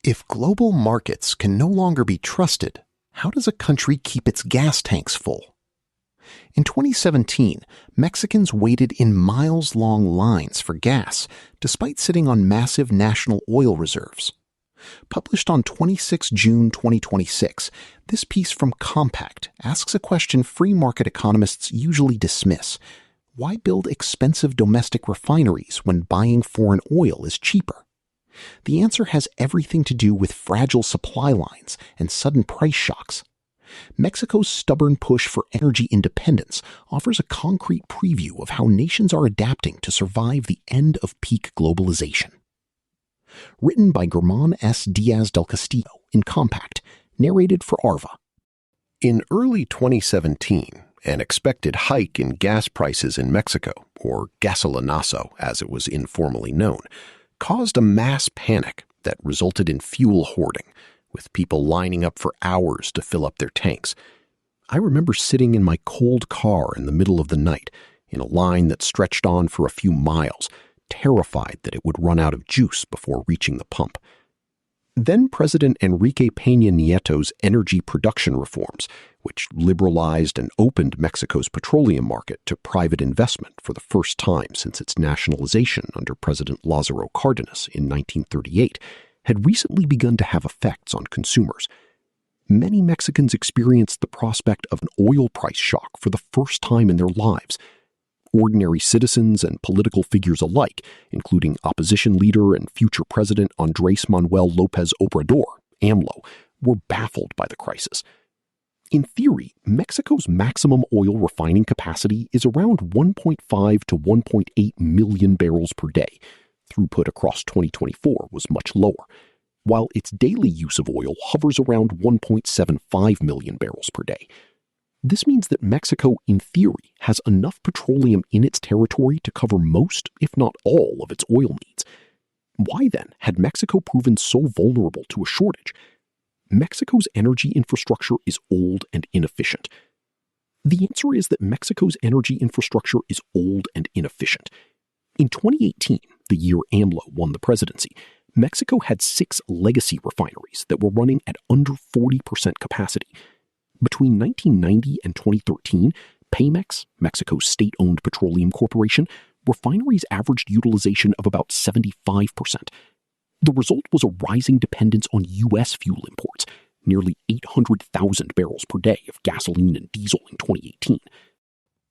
If global markets can no longer be trusted, how does a country keep its gas tanks full? In 2017, Mexicans waited in miles-long lines for gas, despite sitting on massive national oil reserves. Published on 26 June 2026, this piece from Compact asks a question free market economists usually dismiss. Why build expensive domestic refineries when buying foreign oil is cheaper? The answer has everything to do with fragile supply lines and sudden price shocks. Mexico's stubborn push for energy independence offers a concrete preview of how nations are adapting to survive the end of peak globalization. Written by Germán S. Díaz del Castillo in Compact, narrated for Arva. In early 2017, an expected hike in gas prices in Mexico, or gasolinazo as it was informally known, caused a mass panic that resulted in fuel hoarding, with people lining up for hours to fill up their tanks. I remember sitting in my cold car in the middle of the night, in a line that stretched on for a few miles, terrified that it would run out of juice before reaching the pump. Then President Enrique Peña Nieto's energy production reforms, which liberalized and opened Mexico's petroleum market to private investment for the first time since its nationalization under President Lázaro Cárdenas in 1938, had recently begun to have effects on consumers. Many Mexicans experienced the prospect of an oil price shock for the first time in their lives. Ordinary citizens and political figures alike, including opposition leader and future president Andrés Manuel López Obrador, AMLO, were baffled by the crisis. In theory, Mexico's maximum oil refining capacity is around 1.5 to 1.8 million barrels per day. Throughput across 2024 was much lower, while its daily use of oil hovers around 1.75 million barrels per day. This means that Mexico, in theory, has enough petroleum in its territory to cover most, if not all, of its oil needs. Why then had Mexico proven so vulnerable to a shortage? Mexico's energy infrastructure is old and inefficient. The answer is that Mexico's energy infrastructure is old and inefficient. In 2018, the year AMLO won the presidency, Mexico had 6 legacy refineries that were running at under 40% capacity. Between 1990 and 2013, Pemex, Mexico's state-owned petroleum corporation, refineries averaged utilization of about 75%. The result was a rising dependence on U.S. fuel imports, nearly 800,000 barrels per day of gasoline and diesel in 2018.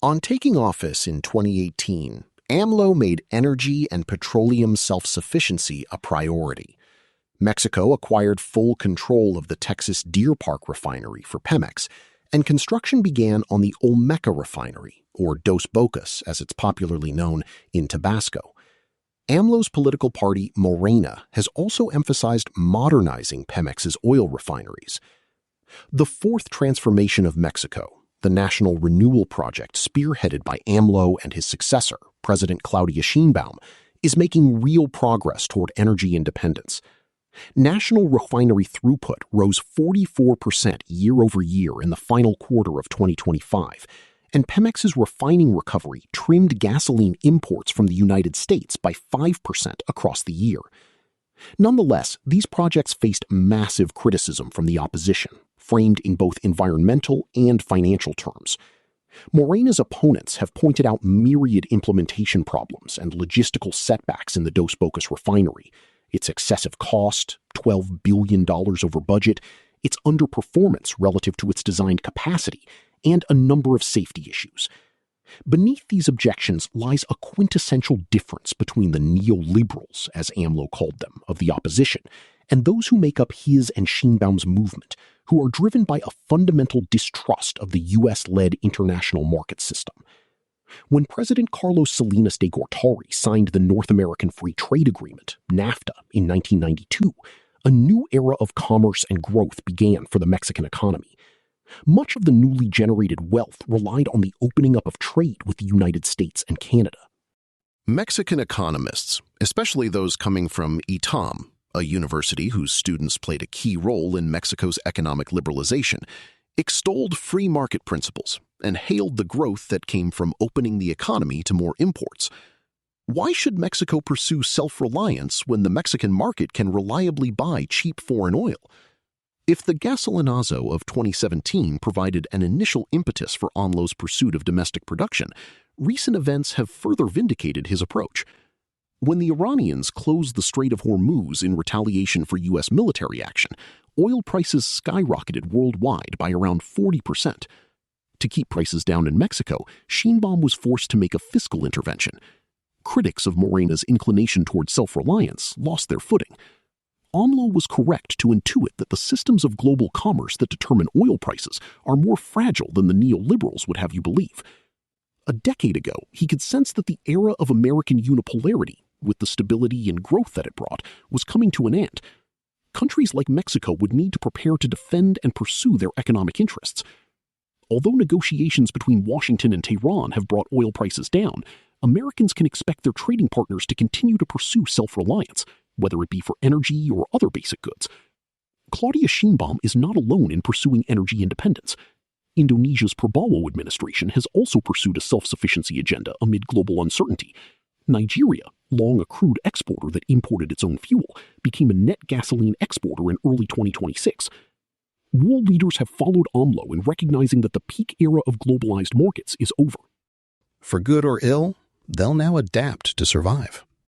On taking office in 2018, AMLO made energy and petroleum self-sufficiency a priority. Mexico acquired full control of the Texas Deer Park refinery for Pemex, and construction began on the Olmeca refinery, or Dos Bocas as it's popularly known, in Tabasco. AMLO's political party, Morena, has also emphasized modernizing Pemex's oil refineries. The fourth transformation of Mexico, the National Renewal Project spearheaded by AMLO and his successor, President Claudia Sheinbaum, is making real progress toward energy independence. National refinery throughput rose 44% year over year in the final quarter of 2025, and Pemex's refining recovery trimmed gasoline imports from the United States by 5% across the year. Nonetheless, these projects faced massive criticism from the opposition, framed in both environmental and financial terms. Morena's opponents have pointed out myriad implementation problems and logistical setbacks in the Dos Bocas refinery, its excessive cost, $12 billion over budget, its underperformance relative to its designed capacity, and a number of safety issues. Beneath these objections lies a quintessential difference between the neoliberals, as AMLO called them, of the opposition, and those who make up his and Sheinbaum's movement, who are driven by a fundamental distrust of the U.S.-led international market system. When President Carlos Salinas de Gortari signed the North American Free Trade Agreement, NAFTA, in 1992, a new era of commerce and growth began for the Mexican economy. Much of the newly generated wealth relied on the opening up of trade with the United States and Canada. Mexican economists, especially those coming from ITAM, a university whose students played a key role in Mexico's economic liberalization, extolled free market principles and hailed the growth that came from opening the economy to more imports. Why should Mexico pursue self-reliance when the Mexican market can reliably buy cheap foreign oil? If the gasolinazo of 2017 provided an initial impetus for AMLO's pursuit of domestic production, recent events have further vindicated his approach. When the Iranians closed the Strait of Hormuz in retaliation for U.S. military action, oil prices skyrocketed worldwide by around 40%. To keep prices down in Mexico, Sheinbaum was forced to make a fiscal intervention. Critics of Morena's inclination toward self-reliance lost their footing. AMLO was correct to intuit that the systems of global commerce that determine oil prices are more fragile than the neoliberals would have you believe. A decade ago, he could sense that the era of American unipolarity, with the stability and growth that it brought, was coming to an end. Countries like Mexico would need to prepare to defend and pursue their economic interests. Although negotiations between Washington and Tehran have brought oil prices down, Americans can expect their trading partners to continue to pursue self-reliance, whether it be for energy or other basic goods. Claudia Sheinbaum is not alone in pursuing energy independence. Indonesia's Prabowo administration has also pursued a self-sufficiency agenda amid global uncertainty. Nigeria, long a crude exporter that imported its own fuel, became a net gasoline exporter in early 2026. World leaders have followed AMLO in recognizing that the peak era of globalized markets is over. For good or ill, they'll now adapt to survive.